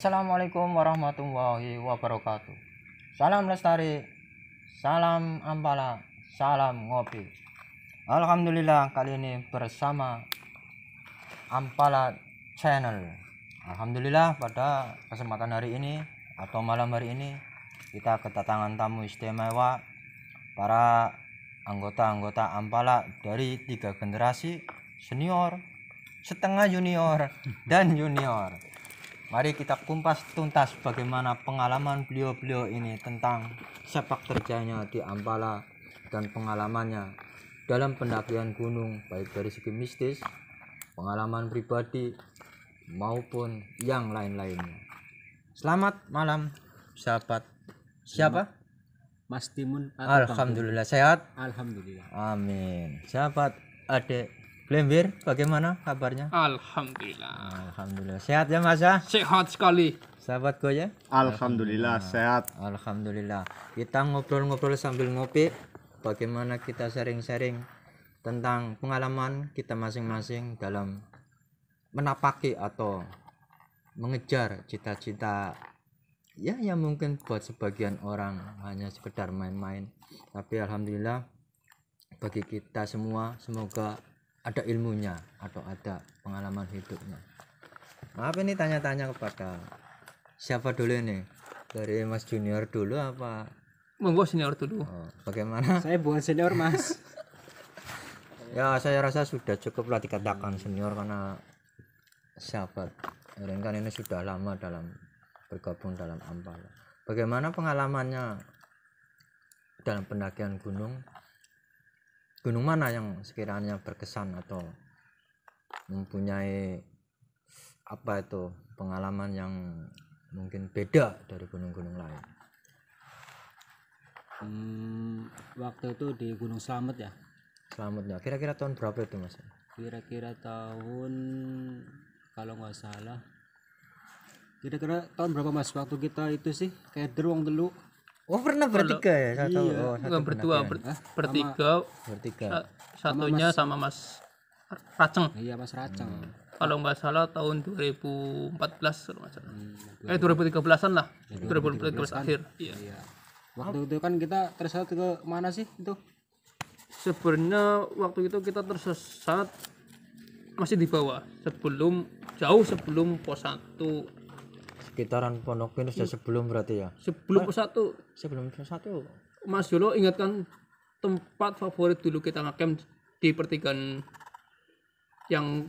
Assalamualaikum warahmatullahi wabarakatuh. Salam lestari, salam ampala, salam ngopi. Alhamdulillah kali ini bersama Ampala Channel. Alhamdulillah pada kesempatan hari ini atau malam hari ini kita kedatangan tamu istimewa, para anggota-anggota Ampala dari 3 generasi, senior, setengah junior, dan junior. Mari kita kumpas tuntas bagaimana pengalaman beliau-beliau ini tentang sepak terjangnya di Ampala dan pengalamannya dalam pendakian gunung, baik dari segi mistis, pengalaman pribadi, maupun yang lain-lainnya. Selamat malam, sahabat. Siapa? Mas Timun. Alhamdulillah sehat. Alhamdulillah. Amin. Sahabat Adek Glembir, bagaimana kabarnya? Alhamdulillah. Alhamdulillah sehat ya Mas ya? Sehat sekali. Sahabat Goya? Alhamdulillah sehat. Alhamdulillah. Kita ngobrol-ngobrol sambil ngopi. Bagaimana kita sharing-sharing tentang pengalaman kita masing-masing dalam menapaki atau mengejar cita-cita ya yang mungkin buat sebagian orang hanya sekedar main-main, tapi alhamdulillah bagi kita semua semoga ada ilmunya atau ada pengalaman hidupnya. Maaf ini tanya-tanya kepada siapa dulu ini, dari Mas Junior dulu apa? Monggo senior dulu. Bagaimana? Saya bukan senior, Mas. Ya saya rasa sudah cukuplah dikatakan senior karena sahabat kan ini sudah lama dalam bergabung dalam Ampala. Bagaimana pengalamannya dalam pendakian gunung? Gunung mana yang sekiranya berkesan atau mempunyai apa itu pengalaman yang mungkin beda dari gunung-gunung lain? Waktu itu di Gunung Slamet ya. Selamatnya kira-kira tahun berapa itu Mas? Kira-kira tahun, kalau nggak salah, kira-kira tahun berapa Mas? Waktu kita itu sih kayak deruang dulu. Oh pernah bertiga ya? Saya tahu. Iya. Oh, Bukan berdua, bertiga. bertiga. Satunya sama Mas Raceng. Iya, Mas Raceng. Kalau nggak salah tahun 2014 kalau nggak salah. 2013-an lah. 2013 akhir. Iya. Iya. Waktu itu kan kita tersesat ke mana sih itu? Sebenarnya waktu itu kita tersesat masih di bawah, jauh sebelum pos 1. Sekitaran Pondok Pinus ya sebelum berarti ya? Sebelum pos 1. Sebelum satu. Mas Yolo ingatkan tempat favorit dulu kita ngecamp di pertigaan yang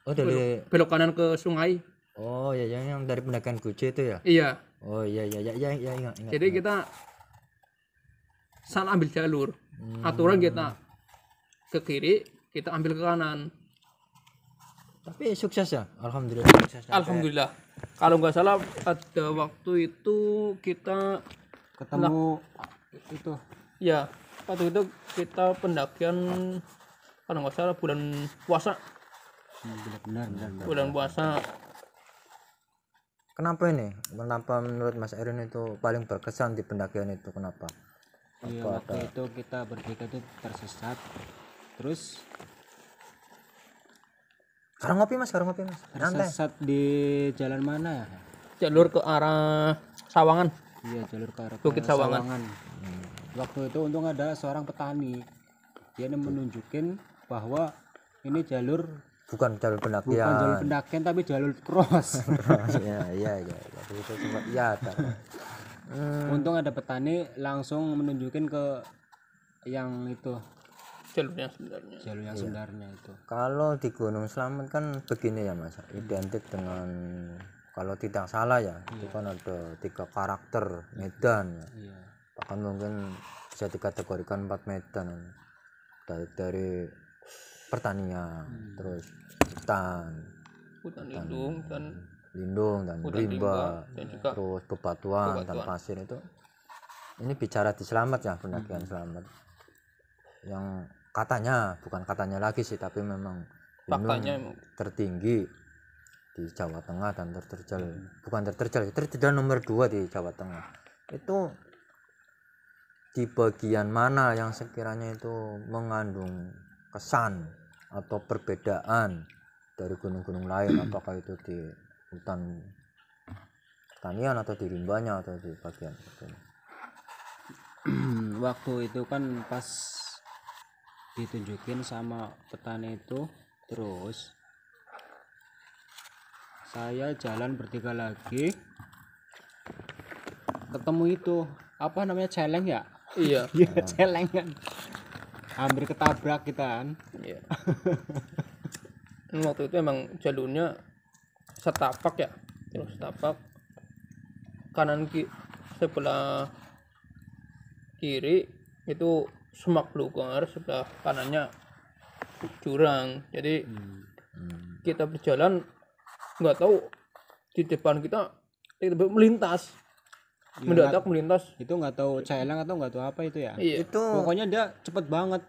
Oh dari belok kanan ke sungai. oh ya yang dari pendakian Guci itu ya? Iya. Oh iya ingat. Jadi kita salah ambil jalur. Aturan kita ke kiri, kita ambil ke kanan. Tapi sukses ya? Alhamdulillah sukses. Alhamdulillah. Kalau nggak salah ada waktu itu kita Ketemu itu. ya waktu itu kita pendakian kalau nggak salah bulan puasa. Benar. Bulan puasa. Kenapa ini? Kenapa menurut Mas Erin itu paling berkesan di pendakian itu? Kenapa? Iya, waktu itu kita bertiga itu tersesat. Terus Sekarang ngopi mas. Nyantai. tersesat di jalan mana ya? Jalur ke arah Sawangan. Iya, jalur ke arah Bukit Sawangan. Waktu itu untung ada seorang petani. Dia menunjukin bahwa ini jalur Bukan jalur bukan pendakian. jalur pendakian tapi jalur cross. Iya. Itu sempat iya ada. Untung ada petani langsung menunjukin ke yang itu, Jalur yang sebenarnya. jalur yang sebenarnya itu. Kalau di Gunung Slamet kan begini ya mas, identik dengan kalau tidak salah ya, itu kan ada 3 karakter medan ya. Iya. Bahkan mungkin bisa dikategorikan 4 medan, dari pertanian, terus hutan Hutan lindung dan lindung dan rimba, dan juga terus bebatuan dan pasir itu. Ini bicara di Slamet ya, pendakian Slamet yang katanya, bukan katanya lagi sih, tapi memang gunung faktanya tertinggi di Jawa Tengah dan terterjal nomor 2 di Jawa Tengah. Itu di bagian mana yang sekiranya itu mengandung kesan atau perbedaan dari gunung-gunung lain? Apakah itu di hutan pertanian atau di rimbanya atau di bagian itu? Waktu itu kan pas ditunjukin sama petani itu, terus saya jalan bertiga lagi ketemu itu apa namanya, celeng ya. Iya. Iya, celeng kan, hampir ketabrak kita kan. Iya. Waktu itu emang jalurnya setapak ya, jalur setapak, sebelah kiri itu semak belukar, sebelah kanannya jurang. Jadi kita berjalan nggak tahu di depan kita tiba-tiba melintas, mendadak melintas. Itu nggak tahu celeng atau nggak tahu apa itu ya. Iya. Itu Pokoknya dia cepet banget.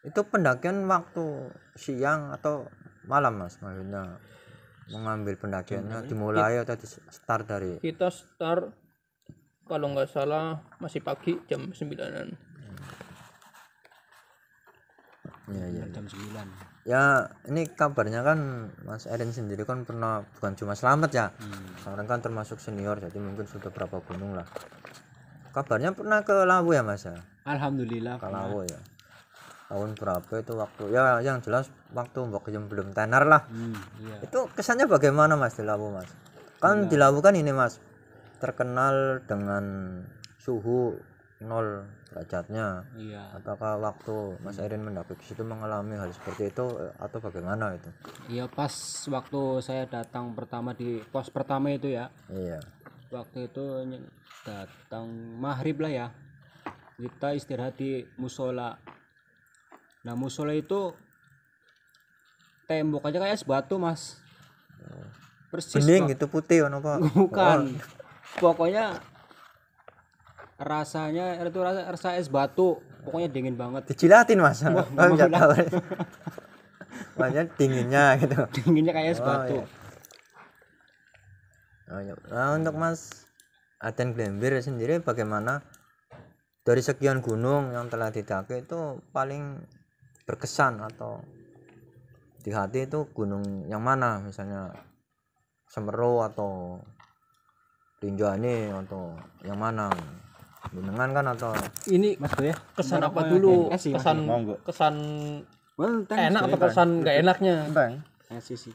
itu pendakian waktu siang atau malam Mas, maksudnya mengambil pendakiannya dimulai atau di start dari Kita start kalau nggak salah masih pagi jam 9-an. ya. Jam 9. Ya ini kabarnya kan Mas Erin sendiri kan pernah bukan cuma selamat ya, sekarang kan termasuk senior jadi mungkin sudah berapa gunung lah. Kabarnya pernah ke Lawu ya Mas ya? Alhamdulillah. Ke Lawu ya. Tahun berapa itu waktu? Ya yang jelas waktu Mbok Jem belum tenar lah. Iya. Itu kesannya bagaimana Mas di Lawu Mas? Kan di Lawu kan ini Mas terkenal dengan suhu 0 derajatnya. Iya. Apakah waktu Mas Erin mendaki ke situ mengalami hal seperti itu atau bagaimana itu? Iya, pas waktu saya datang pertama di pos pertama itu ya. Iya. Waktu itu datang maghrib lah ya. Kita istirahat di musola. Nah, musola itu tembok aja kayak es batu, Mas. Persis. Bening Pak. gitu putih ono Pak. Bukan. Pokoknya rasanya itu rasa es batu. Pokoknya dingin banget. Dijilatin Mas. Enggak tahu. Makanya dinginnya gitu. Dinginnya kayak es Oh, batu. iya. Oh, iya. Nah, untuk Mas Aden Glembir sendiri bagaimana dari sekian gunung yang telah didaki itu paling berkesan atau di hati itu gunung yang mana, misalnya Semeru atau Rinjani atau yang mana? Gunungan kan atau Ini Mas Boy ya. kesan apa Berapa dulu? ya? Kasih, Kesan Monggo. kesan Well, thanks, enak Boy. atau kesan nggak enaknya? Bang. Kasih sih.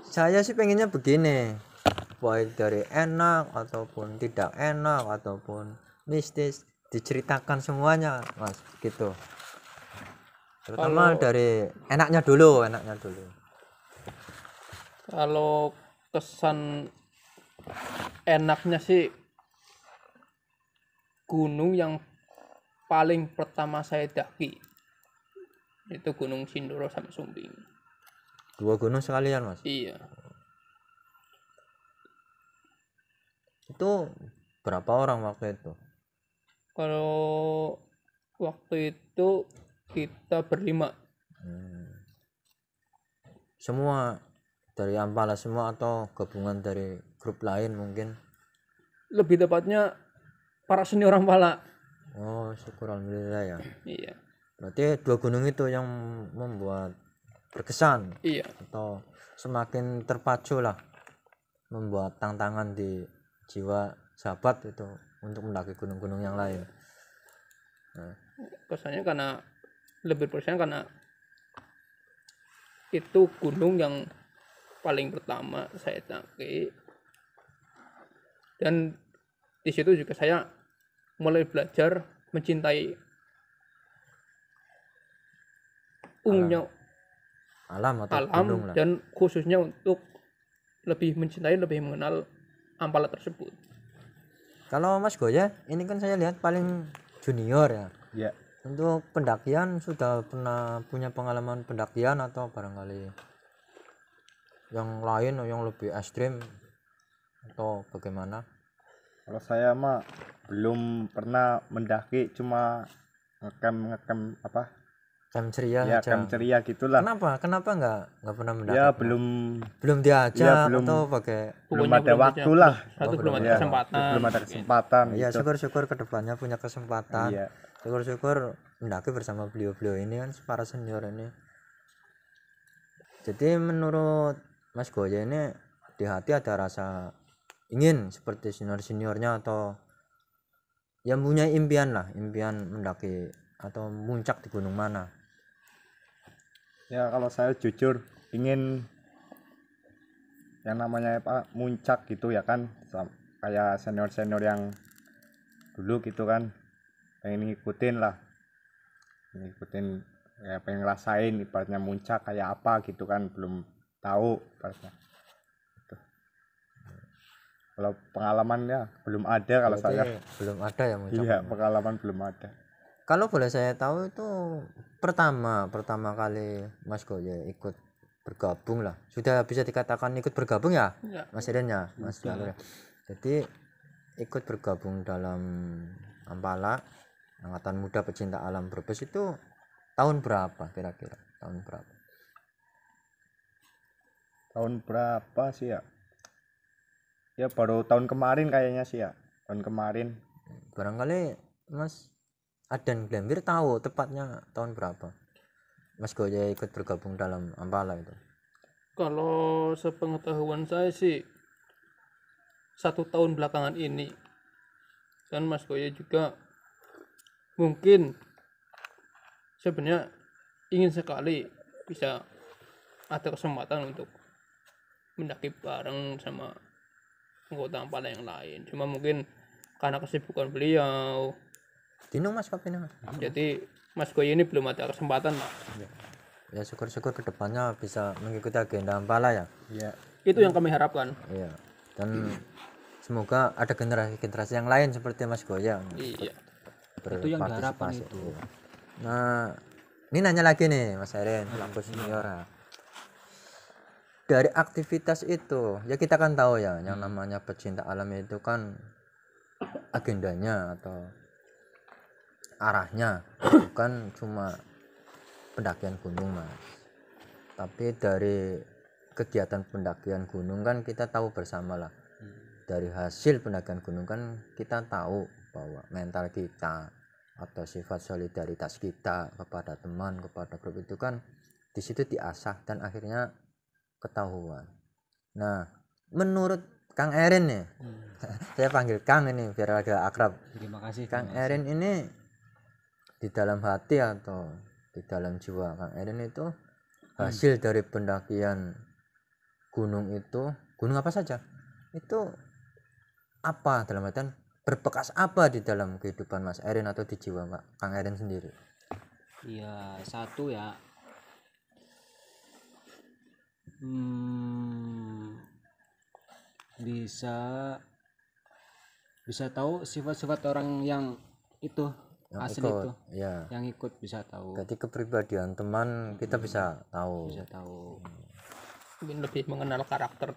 saya sih pengennya begini, baik dari enak ataupun tidak enak ataupun mistis diceritakan semuanya Mas gitu, terutama dari enaknya dulu. Kalau kesan enaknya sih gunung yang paling pertama saya daki itu Gunung Sindoro sama Sumbing. 2 gunung sekalian Mas. Iya. Itu berapa orang waktu itu? Kalau waktu itu kita berlima. Semua dari Ampala semua atau gabungan dari grup lain mungkin? Lebih tepatnya para senior Ampala. Oh syukur alhamdulillah ya. Iya. Berarti 2 gunung itu yang membuat berkesan Iya. atau semakin terpacu lah, membuat tantangan di jiwa sahabat itu untuk mendaki gunung-gunung yang lain. Kesannya karena lebih persen karena itu gunung yang paling pertama saya daki, dan di situ juga saya mulai belajar mencintai umumnya Alam atau gunung alam lah. dan khususnya untuk lebih mencintai, lebih mengenal Ampala tersebut. Kalau Mas Goya ini kan saya lihat paling junior ya. Ya. Untuk pendakian sudah pernah punya pengalaman pendakian atau barangkali yang lain yang lebih ekstrim atau bagaimana? Kalau saya mah belum pernah mendaki, cuma ngecamp apa? Camp ceria Ya, saja. camp ceria gitulah. Kenapa nggak pernah mendaki? Ya belum diajak Ya, belum. atau pakai belum Pokoknya ada waktu lah. Satu belum ada Ya, kesempatan. belum ada kesempatan ya gitu. syukur-syukur kedepannya punya kesempatan. Iya. Syukur-syukur mendaki bersama beliau-beliau ini kan para senior ini. Jadi menurut Mas Goya ini di hati ada rasa ingin seperti senior-seniornya atau yang punya impian lah, impian mendaki atau muncak di gunung mana? Ya kalau saya jujur ingin yang namanya apa muncak gitu ya kan, kayak senior-senior yang dulu gitu kan, pengen ngikutin lah, ngikutin ya, pengen ngerasain ibaratnya muncak kayak apa gitu kan, belum tahu ibaratnya. Gitu. Kalau pengalamannya belum ada kalau Berarti saya. belum ada ya muncak. Iya, pengalaman belum ada. Kalau boleh saya tahu itu pertama kali Mas Goye ikut bergabung lah. Sudah bisa dikatakan ikut bergabung ya, Ya. Mas Eden ya, Mas Sudah. Jalur ya. Jadi ikut bergabung dalam Ampala Angkatan Muda Pecinta Alam Brebes itu tahun berapa kira-kira? Tahun berapa? Tahun berapa sih ya? Ya baru tahun kemarin kayaknya sih ya. Tahun kemarin. Barangkali Mas Aden Glembir tahu tepatnya tahun berapa Mas Goye ikut bergabung dalam Ampala itu. Kalau sepengetahuan saya sih 1 tahun belakangan ini kan Mas Goye juga mungkin sebenarnya ingin sekali bisa ada kesempatan untuk mendaki bareng sama anggota Ampala yang lain. Cuma mungkin karena kesibukan beliau, Dino Mas kapan Mas? jadi Mas Goye ini belum ada kesempatan lah. Ya syukur-syukur kedepannya bisa mengikuti agenda Ampala ya. Iya. Itu yang kami harapkan. Iya. Dan semoga ada generasi yang lain seperti Mas Goya Iya. Itu yang diharapkan berpartisipasi. itu. Iya. Nah, ini nanya lagi nih Mas Eren, pelaku senior ya. Dari aktivitas itu, ya kita kan tahu ya, yang namanya pecinta alam itu kan agendanya atau arahnya bukan cuma pendakian gunung Mas, tapi dari kegiatan pendakian gunung kan kita tahu bersama lah, dari hasil pendakian gunung kan kita tahu bahwa mental kita atau sifat solidaritas kita kepada teman, kepada grup itu kan di situ diasah dan akhirnya ketahuan. Nah, menurut Kang Erin nih, saya panggil Kang ini biar agak akrab. Terima kasih. Kang Erin ini di dalam hati atau di dalam jiwa Kang Erin itu hasil dari pendakian gunung itu, gunung apa saja, itu apa dalam artian berbekas apa di dalam kehidupan Mas Erin atau di jiwa Kang Erin sendiri? Iya, satu ya. Bisa tahu sifat-sifat orang yang itu Yang asli ikut, itu, ya. yang ikut bisa tahu, Jadi kepribadian teman kita bisa tahu. bisa tahu. Mungkin lebih mengenal karakter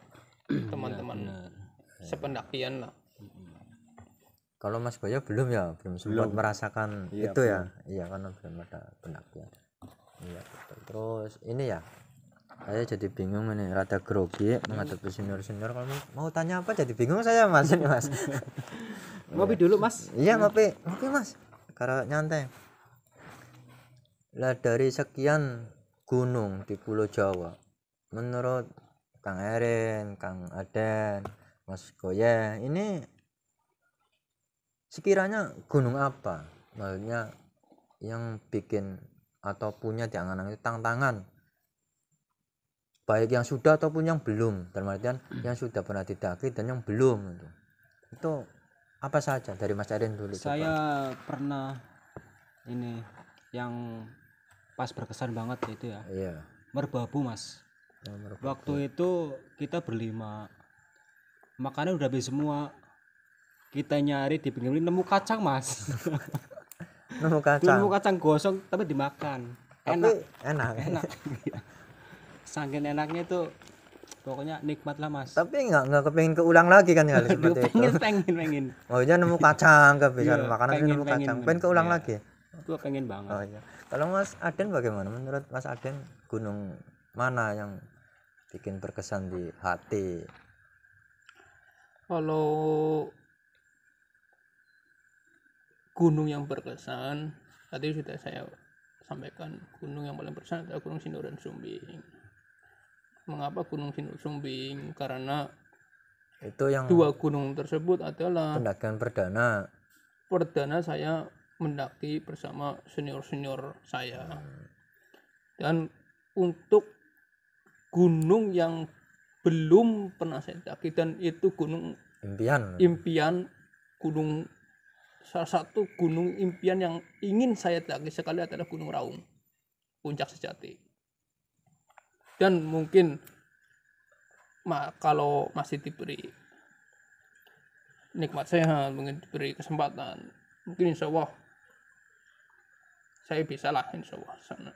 teman-teman Benar. sependakian lah. Kalau Mas Goya belum ya, belum sempat merasakan Iya, itu ya. Iya, karena belum ada pendakian. Iya, betul. Terus ini ya, saya jadi bingung ini, rada grogi menghadapi senior-senior. Kalau mau tanya apa jadi bingung saya Mas ini Mas. Ngopi dulu Mas. Iya, ngopi Mas. Karena nyantai. Lah dari sekian gunung di Pulau Jawa, menurut Kang Erin, Kang Aden, Mas Goya, ini sekiranya gunung apa? Maksudnya yang bikin atau punya di angan-angan itu tantangan, baik yang sudah ataupun yang belum, dalam artian yang sudah pernah didaki dan yang belum itu apa saja dari Mas Erin dulu? Saya pernah ini yang pas berkesan banget itu ya, Iya. Merbabu Mas. Nomor Waktu itu kita berlima, makannya udah habis semua. Kita nyari di pinggir nemu kacang Mas. nemu Nemu kacang. kacang gosong tapi dimakan. Tapi enak. Enak. Saking enaknya itu, pokoknya nikmat lah Mas. Tapi nggak kepengin keulang lagi kan hal seperti itu. pengen. Maunya nemu kacang, kebiasaan Iya, makanan pengen, nemu kacang. pengen. Pengen keulang Iya. lagi. Gua pengen banget. Oh iya. Kalau Mas Aden bagaimana? Menurut Mas Aden gunung mana yang bikin berkesan di hati? Kalau gunung yang berkesan, tadi sudah saya sampaikan, gunung yang paling berkesan adalah Gunung Sindur dan Sumbing. Mengapa Gunung Sindur Sumbing? Karena Itu yang dua gunung tersebut adalah pendakian perdana. perdana saya mendaki bersama senior-senior saya. Dan untuk gunung yang belum pernah saya daki, dan itu gunung Impian. impian, gunung salah satu gunung impian yang ingin saya daki sekali adalah Gunung Raung, puncak sejati. Dan mungkin kalau masih diberi nikmat sehat, mungkin diberi kesempatan, mungkin insya Allah saya bisa lah, insya Allah sana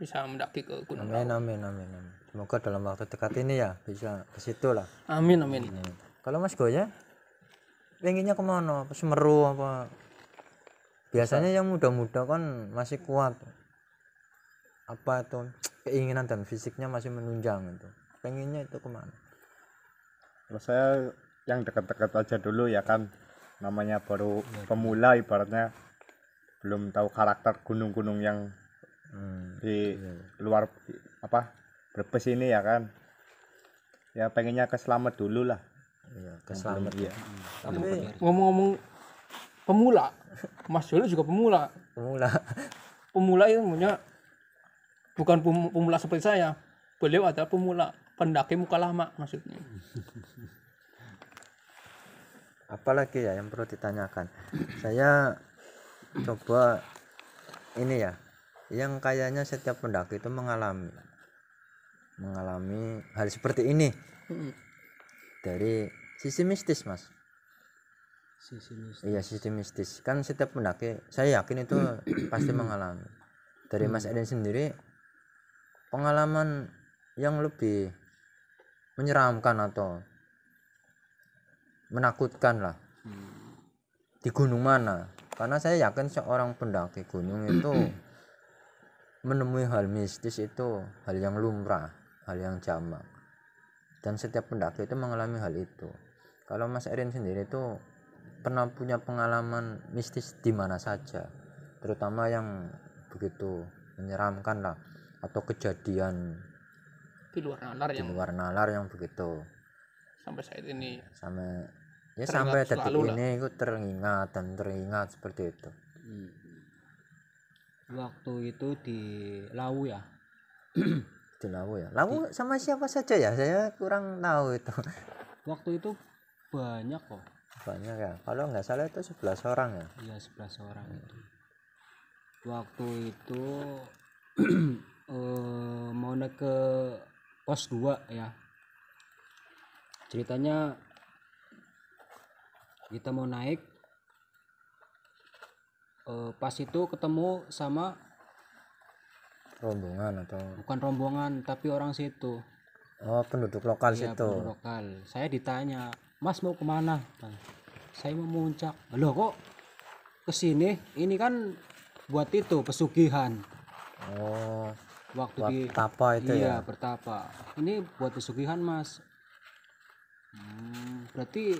bisa mendaki ke Gunung Amin, Raung. amin, amin, amin. Semoga dalam waktu dekat ini ya bisa ke situ lah. Amin, amin. Kalau Mas Goya pengennya kemana? Apa Semeru apa? Biasanya yang muda-muda kan masih kuat. Apa itu keinginan dan fisiknya masih menunjang itu. Pengennya itu kemana? Kalau saya yang dekat-dekat aja dulu ya kan, namanya baru pemula, ibaratnya belum tahu karakter gunung-gunung yang di luar apa Brebes ini ya kan. Ya pengennya ke Slamet dulu lah. Iya, ke Slamet ya. Ngomong-ngomong pemula, Mas Jolo juga pemula. Pemula. Itu punya bukan pemula seperti saya. Beliau adalah pemula pendaki muka lama maksudnya. Apalagi ya yang perlu ditanyakan. Saya coba ini ya, yang kayaknya setiap pendaki itu mengalami hal seperti ini dari sisi mistis, Mas. Iya, sisi mistis kan setiap pendaki saya yakin itu pasti mengalami. Dari Mas Eden sendiri, pengalaman yang lebih menyeramkan atau menakutkan lah di gunung mana? Karena saya yakin seorang pendaki gunung itu menemui hal mistis itu hal yang lumrah, hal yang jamak, dan setiap pendaki itu mengalami hal itu. Kalau Mas Erin sendiri itu pernah punya pengalaman mistis di mana saja, terutama yang begitu menyeramkan lah, atau kejadian Di luar nalar yang begitu sampai saat ini sampai detik selalu lah. ini itu teringat seperti itu. Waktu itu di Lawu ya. Di Lawu ya. Lawu sama siapa saja ya? Saya kurang tahu itu. Waktu itu banyak kok. Banyak ya. Kalau nggak salah itu 11 orang ya. Iya, 11 orang itu. Waktu itu mau naik ke pos 2 ya. Ceritanya kita mau naik, pas itu ketemu sama Rombongan atau bukan rombongan tapi orang situ. penduduk lokal Iya, situ. penduduk lokal. Saya ditanya, Mas mau kemana? Saya mau muncak. Loh kok kesini? Ini kan buat itu pesugihan. Waktu buat di tapa itu iya, ya. bertapa. Ini buat pesugihan, Mas. Berarti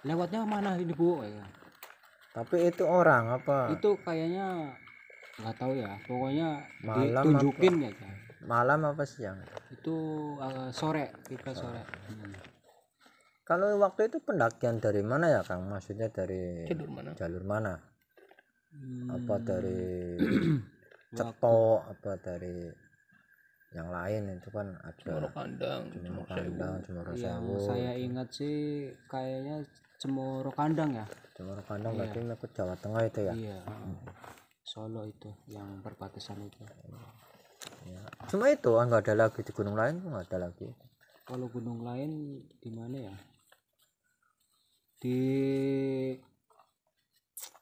lewatnya mana ini, Bu? Ya. Tapi itu orang apa? Itu kayaknya nggak tahu ya. Pokoknya Malam ditunjukin ya. Malam apa siang? Itu sore, kita sore. Kalau waktu itu pendakian dari mana ya, Kang? Maksudnya dari Jalur mana? Apa dari Ceto, apa dari yang lain itu kan ada Cemoro Kandang, Cemoro Yang Sewu. saya ingat sih kayaknya Cemoro Kandang ya. Cemoro Kandang berarti ke Jawa Tengah itu ya. Iya. Solo itu yang perbatasan itu. Ya. Cuma itu nggak ada lagi di gunung lain, nggak ada lagi. Kalau gunung lain di mana ya? Di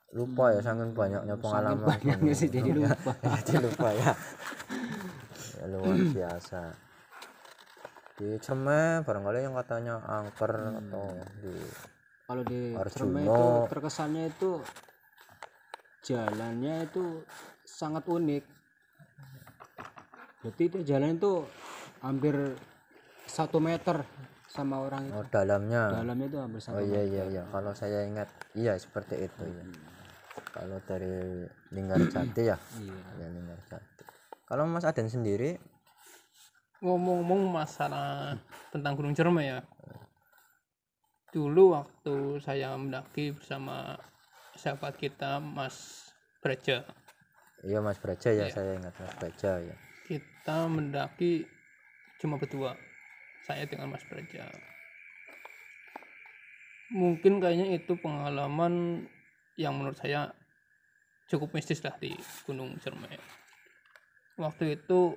Lupa ya, saking banyaknya pengalaman. banyaknya sih jadi lupa. Jadi lupa ya. Ya, luar biasa. Di Ceme barangkali yang katanya angker atau di Kalau di Arjuna. Cerme itu terkesannya itu jalannya itu sangat unik. Berarti itu jalan itu hampir 1 meter sama orang itu. dalamnya. Dalamnya itu hampir 1 Iya meter. iya. Kalau saya ingat iya seperti itu ya. Kalau dari Linggarjati ya. Iya. Ya Linggarjati. Kalau Mas Aden sendiri Ngomong-ngomong masalah tentang Gunung Cerme ya, dulu waktu saya mendaki bersama sahabat kita Mas Braja, Iya Mas Braja ya, Iya. saya ingat Mas Braja ya. kita mendaki cuma berdua, saya dengan Mas Braja. Mungkin kayaknya itu pengalaman yang menurut saya cukup mistis lah di Gunung Ciremai. Waktu itu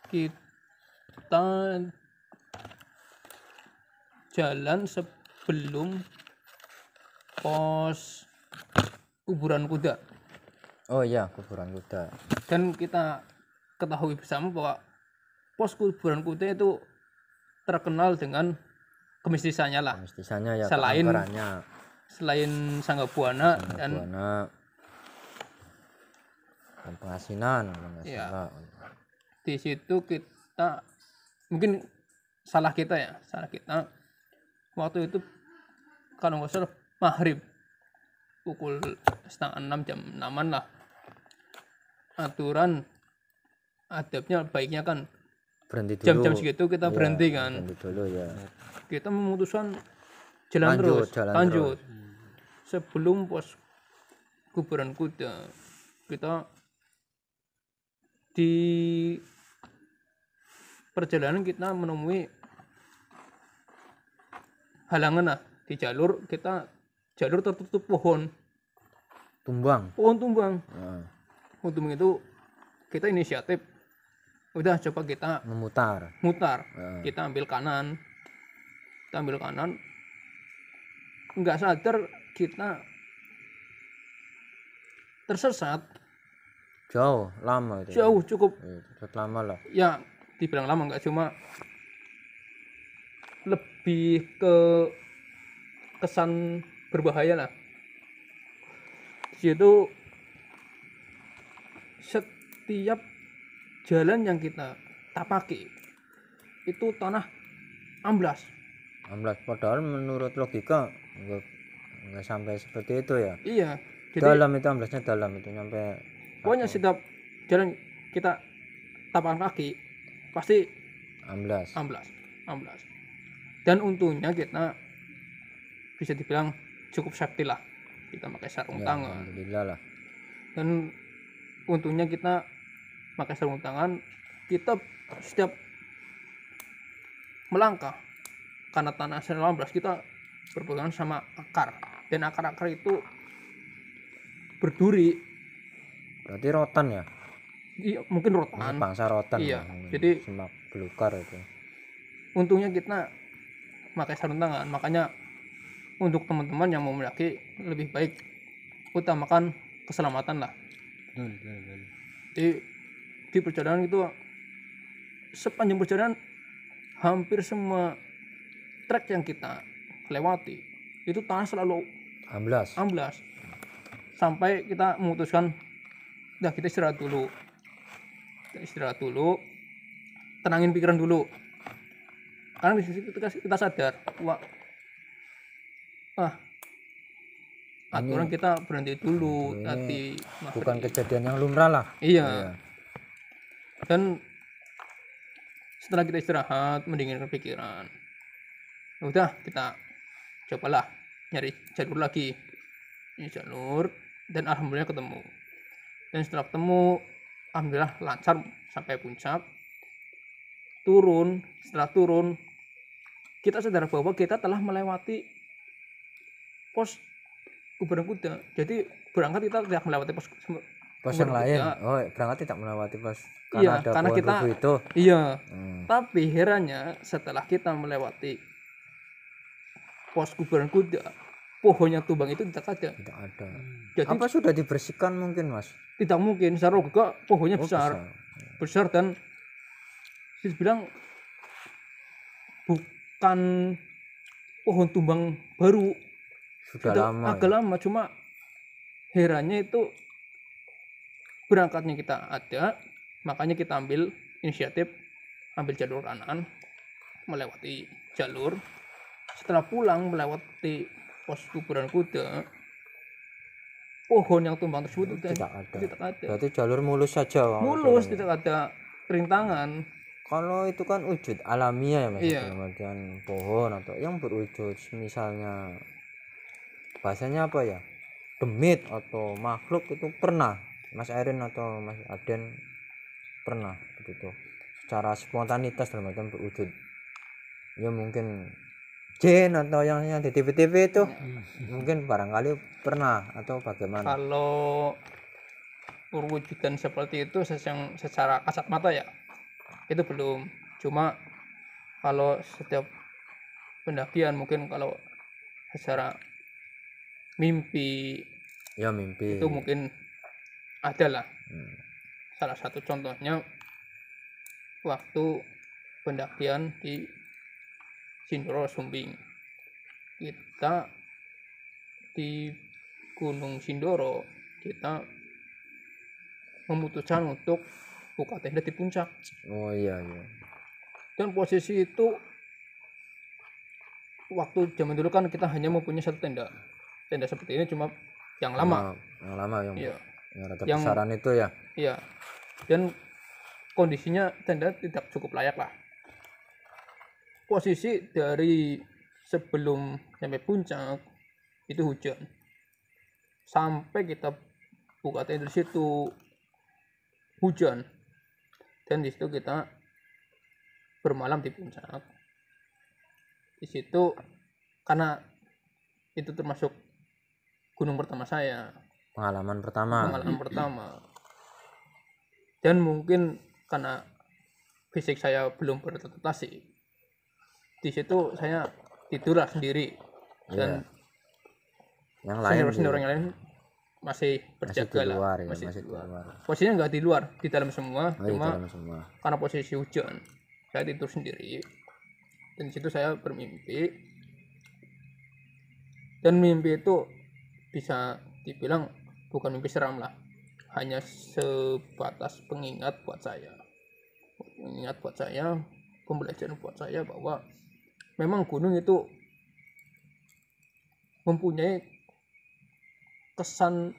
kita jalan sebelum pos kuburan kuda, Oh iya, kuburan kuda. dan kita ketahui bersama bahwa pos kuburan kuda itu terkenal dengan kemistisannya lah, Mistisannya ya, Selain- keangkerannya, selain Sangga Buana dan buana dan pengasinan kalau nggak Iya. salah. di situ kita mungkin salah kita waktu itu kalau nggak salah maghrib pukul 5:30 jam 6-an lah. Aturan adabnya baiknya kan Berhenti dulu. jam-jam segitu kita Iya, berhenti kan. Berhenti dulu ya. Kita memutuskan jalan Lanjut, terus, jalan lanjut. Sebelum pos kuburan kuda, kita di perjalanan kita menemui halangan lah di jalur kita, jalur tertutup pohon Tumbang. tumbang. Nah, Pohon tumbang itu kita inisiatif, udah coba kita memutar. mutar, Nah, kita ambil kanan, nggak sadar kita tersesat jauh, lama itu. jauh, cukup Cukup lama lah. ya dibilang lama, nggak cuma, lebih ke kesan berbahaya lah. Itu setiap jalan yang kita tapaki itu tanah amblas. 16, padahal menurut logika nggak sampai seperti itu ya. Iya, jadi Dalam itu amblasnya, dalam itu nyampe pokoknya setiap jalan kita tapak kaki pasti amblas. amblas. Dan untungnya kita bisa dibilang cukup safety lah, kita pakai sarung Ya, tangan. alhamdulillah lah. Dan untungnya kita pakai sarung tangan, kita setiap melangkah karena tanah sering amblas, kita berpegangan sama akar, dan akar-akar itu berduri. Berarti rotan ya? Iya, mungkin rotan. Bangsa rotan. Iya, ya, mungkin. jadi- semak belukar itu. Untungnya kita pakai sarung tangan, makanya untuk teman-teman yang mau mendaki lebih baik utamakan keselamatan lah. Di perjalanan itu, sepanjang perjalanan hampir semua trek yang kita lewati itu tanah selalu Amblas. amblas, sampai kita memutuskan udah kita istirahat dulu, tenangin pikiran dulu, karena di situ kita sadar wah, aturan kita berhenti dulu Ini tadi Bukan maghrib. kejadian yang lumrah lah. Iya. Dan setelah kita istirahat, mendinginkan pikiran, udah kita cobalah nyari jalur lagi. Ini jalur, dan alhamdulillah ketemu. Dan setelah ketemu, alhamdulillah lancar sampai puncak. Setelah turun, kita sadar bahwa kita telah melewati pos kuburan kuda. Jadi berangkat kita tidak melewati pos Pos yang kuburan lain. kuda. Oh, berangkat tidak melewati pos. Iya, Karena ada karena pohon kita- rubuh itu. Iya. Hmm. Tapi herannya setelah kita melewati pos kuburan kuda, pohon yang tumbang itu tidak ada. Tidak ada. Jadi Apa sudah dibersihkan mungkin, Mas? tidak mungkin, secara logika pohonnya Oh, besar dan dibilang bukan pohon tumbang baru, Sudah lama. agak lama. Cuma herannya itu berangkatnya kita ada, makanya kita ambil inisiatif, ambil jalur kanan, melewati jalur. Setelah pulang melewati pos kuburan kuda, pohon yang tumbang tersebut Tidak ada. tidak ada. Berarti jalur mulus saja. Mulus, tidak ada rintangan. kalau itu kan wujud alamiah ya Mas, Iya. dalam artian pohon atau yang berwujud misalnya bahasanya apa ya, demit atau makhluk, itu pernah Mas Erin atau Mas Aden pernah begitu secara spontanitas dalam artian berwujud ya, mungkin jin atau yang di TV-TV itu mungkin barangkali pernah atau bagaimana? Kalau perwujudan seperti itu yang secara kasat mata ya itu belum. Cuma kalau setiap pendakian mungkin kalau secara mimpi Ya mimpi. itu mungkin ada lah. Salah satu contohnya waktu pendakian di Sindoro Sumbing. Kita di Gunung Sindoro kita memutuskan untuk buka tenda di puncak. Oh iya iya. Dan posisi itu waktu zaman dulu kan kita hanya mempunyai satu tenda. Tenda seperti ini cuma yang lama. Yang lama yang Iya. yang rada Yang- besaran itu ya. Iya. Dan kondisinya tenda tidak cukup layak lah. Posisi dari sebelum sampai puncak itu hujan. Sampai kita buka tenda di situ hujan. Dan di situ kita bermalam di puncak. Di situ karena itu termasuk gunung pertama saya, Pengalaman pertama. pengalaman pertama. Dan mungkin karena fisik saya belum beradaptasi, di situ saya tidurlah sendiri dan Yang lain senior-senior yang lain masih masih berjaga di lah, luar ya, masih masih di di luar. luar. Posisinya nggak di luar, di dalam semua, Oh, di cuma dalam semua. karena posisi hujan saya tidur sendiri. Dan di situ saya bermimpi, dan mimpi itu bisa dibilang bukan mimpi seram lah, hanya sebatas pengingat buat saya, pembelajaran buat saya bahwa memang gunung itu mempunyai kesan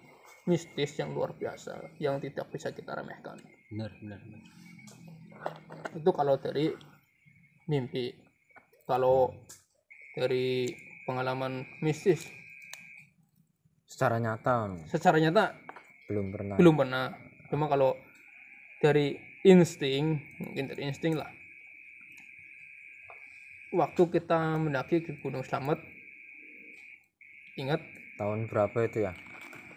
mistis yang luar biasa yang tidak bisa kita remehkan. benar. Itu kalau dari mimpi. Kalau dari pengalaman mistis Secara nyata secara nyata belum pernah. belum pernah. Cuma kalau dari insting, mungkin dari insting lah, waktu kita mendaki ke Gunung Slamet, ingat Tahun berapa itu ya?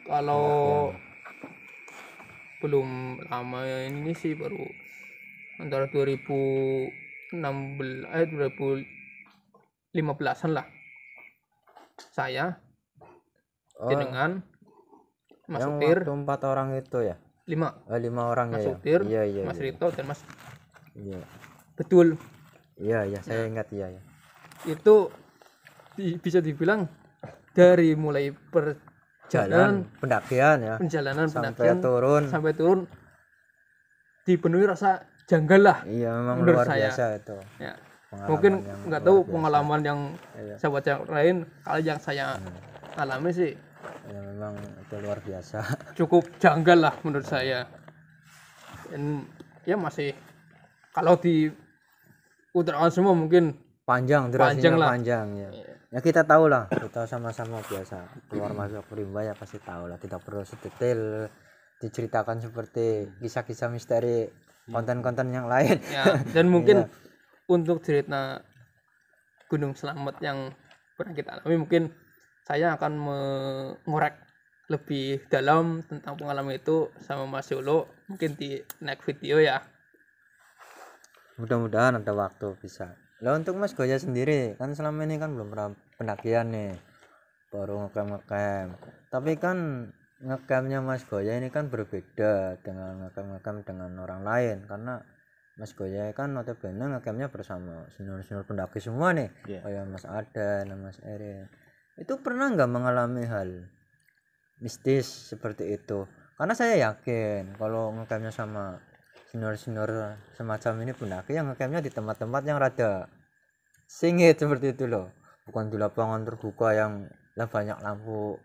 kalau belum lama ini sih, baru antara 2015-an lah, saya Oh, dengan Mas yang Sutir, waktu 4 orang itu ya? 5, 5 orang Mas ya. Sutir, Iya iya. Mas iya. Rito, dan Mas Iya. Betul. Iya iya, saya ingat iya ya. Itu bisa dibilang dari mulai Jalan pendakian ya. perjalanan Sampai pendakian sampai turun dipenuhi rasa janggal lah. Iya memang Menurut luar saya. biasa itu. Ya. Pengalaman Mungkin yang nggak luar tahu biasa. pengalaman yang Iya. sahabat yang lain, kalau yang saya alami sih Ya memang itu luar biasa. cukup janggal lah menurut saya. Dan ya masih kalau di utarakan semua mungkin Panjang Panjang durasinya lah. panjang ya. Ya kita tahu lah, kita sama-sama biasa keluar masuk rimba ya pasti tahu lah. Tidak perlu sedetail diceritakan seperti kisah-kisah misteri konten-konten yang lain. ya. Dan mungkin Iya. untuk cerita Gunung Slamet yang pernah kita alami, mungkin saya akan mengorek lebih dalam tentang pengalaman itu sama Mas Yolo mungkin di next video ya. Mudah-mudahan ada waktu bisa. Lah untuk Mas Goya sendiri kan selama ini kan belum pernah pendakian nih, baru ngecamp. Tapi kan ngecampnya Mas Goya ini kan berbeda dengan ngecamp dengan orang lain, karena Mas Goya kan notabene ngecampnya bersama senior-senior pendaki semua nih, kayak Mas Adan, Mas Erin. Itu pernah nggak mengalami hal mistis seperti itu? Karena saya yakin kalau ngecampnya sama senior-senior semacam ini pendaki yang ngecampnya di tempat-tempat yang rada singit seperti itu loh, bukan di lapangan terbuka yang banyak lampu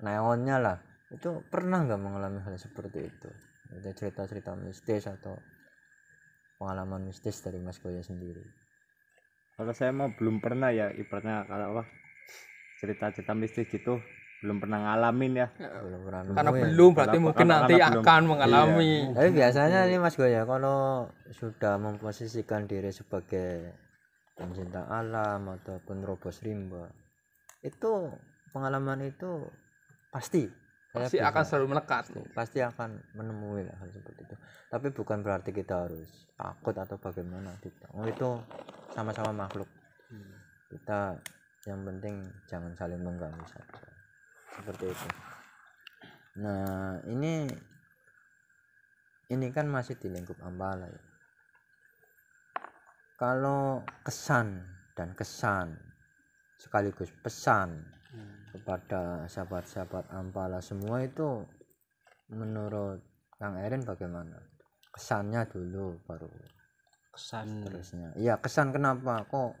neonnya lah. Itu pernah nggak mengalami hal seperti itu? Ada cerita-cerita mistis atau pengalaman mistis dari Mas Goya sendiri? Kalau saya mah belum pernah ya, ibaratnya kalau apa cerita-cerita mistis gitu belum pernah ngalamin ya. Belum pernah Karena nemu ya? belum berarti Karena- mungkin karena nanti belum. akan mengalami. Tapi biasanya nih Mas Goya kalau sudah memposisikan diri sebagai pencinta alam ataupun robos rimba, itu pengalaman itu pasti Pasti saya akan bisa- selalu melekat. pasti akan menemui hal seperti itu. Tapi bukan berarti kita harus takut atau bagaimana, tidak. Itu sama-sama makhluk. Kita yang penting jangan saling mengganggu saja. Seperti itu. Nah, ini kan masih di lingkup Ampala ya. Kalau kesan dan kesan sekaligus pesan kepada sahabat-sahabat Ampala semua itu menurut Kang Erin bagaimana? Kesannya dulu baru Kesan terusnya. Iya, kesan kenapa kok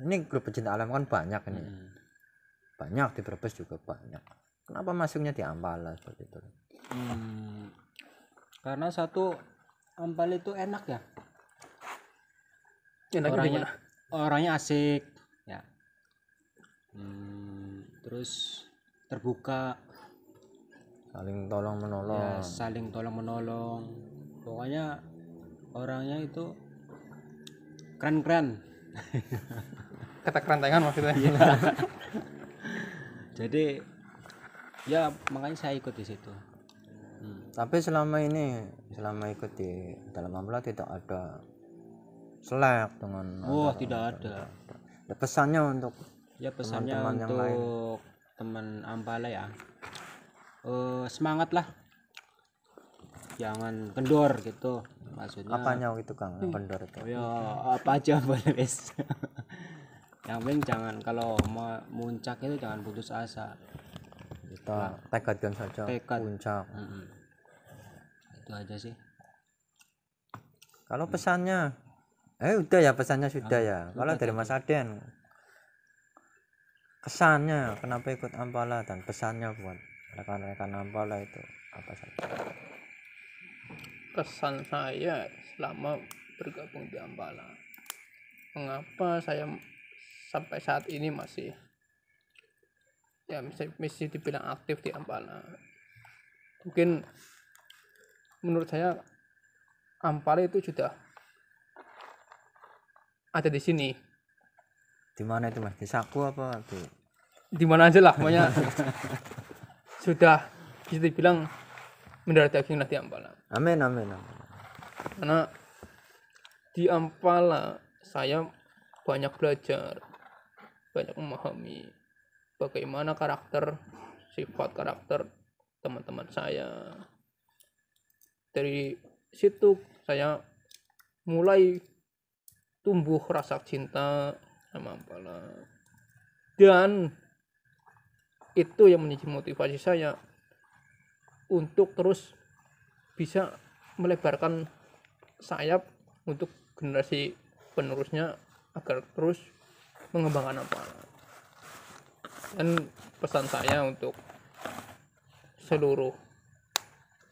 ini grup pecinta alam kan banyak ini. Banyak di Brebes juga banyak. Kenapa masuknya di Ampala seperti itu? karena satu Ampal itu enak ya, Enaknya gimana? orangnya asik ya. Terus terbuka Saling tolong ya, menolong. saling tolong menolong, pokoknya orangnya itu keren-keren. Kata kerantengan maksudnya. Jadi ya makanya saya ikut di situ. Tapi selama ikut di dalam Ampala tidak ada selek dengan Oh, antara- tidak ada. Ya, pesannya untuk Ya pesannya teman-teman yang lain. untuk teman Ampala ya, semangat lah, jangan kendor gitu maksudnya. apanya itu Kang kendor itu? Ya apa aja boleh wes. Yang penting jangan, kalau mau muncak itu jangan putus asa. Kita tekadkan saja Tekad. puncak. Itu aja sih. Kalau pesannya udah ya, pesannya sudah ya. Kalau dari Mas Aden kesannya kenapa ikut Ampala dan pesannya buat rekan-rekan Ampala itu apa saja? Kesan saya selama bergabung di Ampala, mengapa saya sampai saat ini masih masih dibilang aktif di Ampala. Mungkin menurut saya Ampala itu sudah ada di sini, Di mana itu Mas? Di Saku apa di mana aja lah pokoknya. Sudah bisa dibilang mendarah daging lah di Ampala. Amin. Karena di Ampala saya banyak belajar, banyak memahami bagaimana sifat karakter teman-teman saya. Dari situ saya mulai tumbuh rasa cinta sama Ampala, dan itu yang menjadi motivasi saya untuk terus bisa melebarkan sayap untuk generasi penerusnya agar terus mengembangkan Ampala. Dan pesan saya untuk seluruh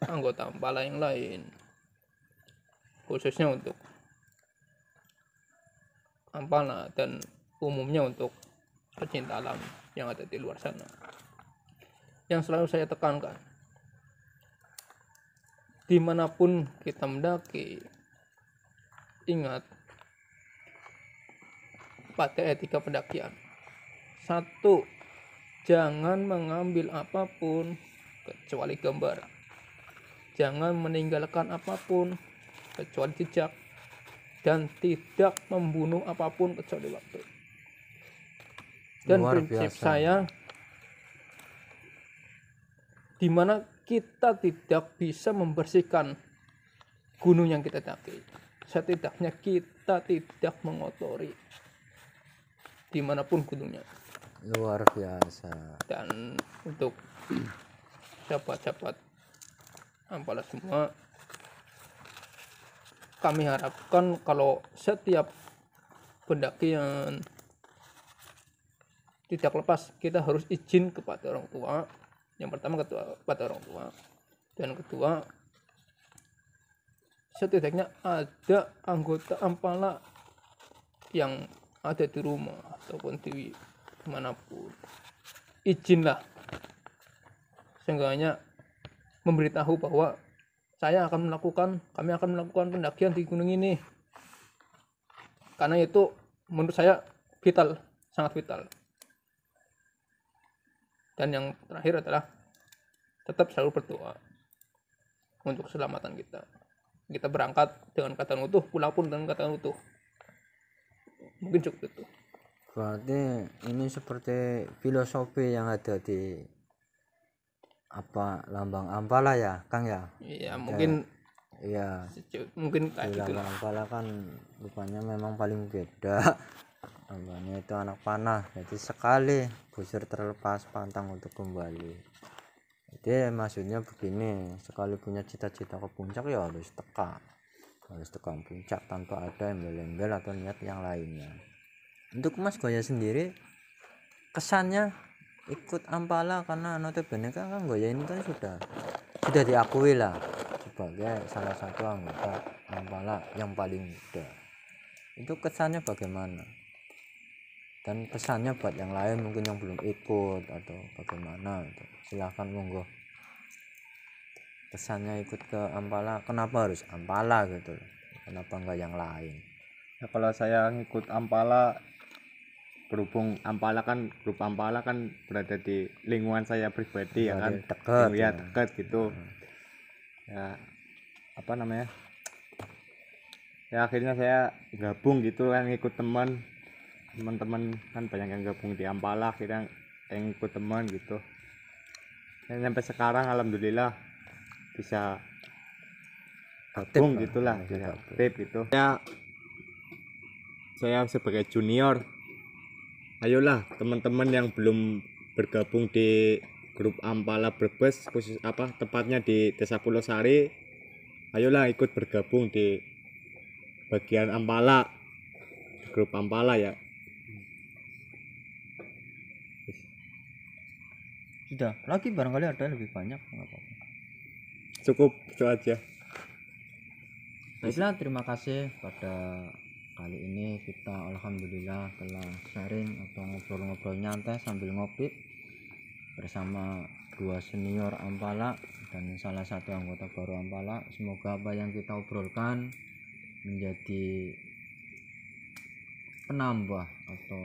anggota Ampala yang lain, khususnya untuk Ampala dan umumnya untuk pecinta alam yang ada di luar sana, yang selalu saya tekankan, dimanapun kita mendaki, ingat pada etika pendakian. 1, jangan mengambil apapun kecuali gambar. Jangan meninggalkan apapun kecuali jejak, dan tidak membunuh apapun kecuali waktu. Dan Luar prinsip biasa. saya, di mana kita tidak bisa membersihkan gunung yang kita daki, setidaknya kita tidak mengotori dimanapun gunungnya. Luar biasa. Dan untuk sahabat-sahabat Ampala semua, kami harapkan kalau setiap pendakian tidak lepas kita harus izin kepada orang tua. Yang pertama kepada orang tua, dan kedua setidaknya ada anggota Ampala yang ada di rumah ataupun di manapun, izinlah seenggaknya memberitahu bahwa kami akan melakukan pendakian di gunung ini, karena itu menurut saya vital, sangat vital. Dan yang terakhir adalah tetap selalu berdoa untuk keselamatan kita. Kita berangkat dengan keadaan utuh, pulang pun dengan keadaan utuh. Mungkin cukup itu. Berarti ini seperti filosofi yang ada di lambang Ampala ya, Kang ya? Iya, mungkin Iya, mungkin di kayak gitu. lambang Ampala kan rupanya memang paling beda. Lambangnya itu anak panah, jadi sekali busur terlepas pantang untuk kembali. Jadi maksudnya begini, sekali punya cita-cita ke puncak ya harus tekan puncak tanpa ada embel-embel atau niat yang lainnya. Untuk Mas Goya sendiri, kesannya ikut Ampala, karena notabene kan Goya ini kan sudah diakui lah sebagai salah satu anggota Ampala yang paling muda. Itu kesannya bagaimana? Dan pesannya buat yang lain mungkin yang belum ikut atau bagaimana gitu. Silahkan monggo, pesannya ikut ke Ampala, kenapa harus Ampala gitu, kenapa enggak yang lain? Ya, kalau saya ngikut Ampala, berhubung grup Ampala kan berada di lingkungan saya pribadi ya kan, Dekat ya ya. dekat gitu. Ya apa namanya, ya akhirnya saya gabung gitu kan, ngikut teman-teman kan banyak yang gabung di Ampala, akhirnya yang ikut teman gitu. Dan sampai sekarang alhamdulillah bisa gabung gitulah, bisa aktif gitu. Saya sebagai junior, ayolah teman-teman yang belum bergabung di grup Ampala Brebes, khusus tepatnya di Desa Pulau Sari, ayolah ikut bergabung di bagian Ampala, grup Ampala ya. Sudah, lagi barangkali ada lebih banyak, nggak apa-apa. Cukup itu aja. Baiklah, terima kasih pada kali ini kita alhamdulillah telah sharing atau ngobrol-ngobrol nyantai sambil ngopi bersama dua senior Ampala dan salah satu anggota baru Ampala. Semoga apa yang kita obrolkan menjadi penambah atau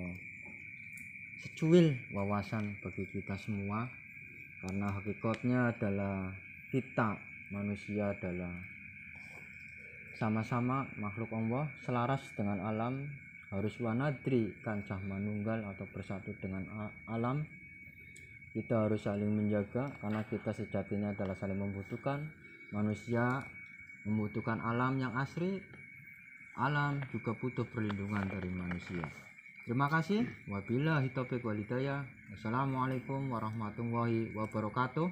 secuil wawasan bagi kita semua, karena hakikatnya adalah kita manusia adalah sama-sama makhluk Allah, selaras dengan alam, harus wanadri kancah manunggal atau bersatu dengan alam. Kita harus saling menjaga karena kita sejatinya adalah saling membutuhkan. Manusia membutuhkan alam yang asri, alam juga butuh perlindungan dari manusia. Terima kasih. Wabillahi taufiq wal hidayah. Wassalamualaikum warahmatullahi wabarakatuh.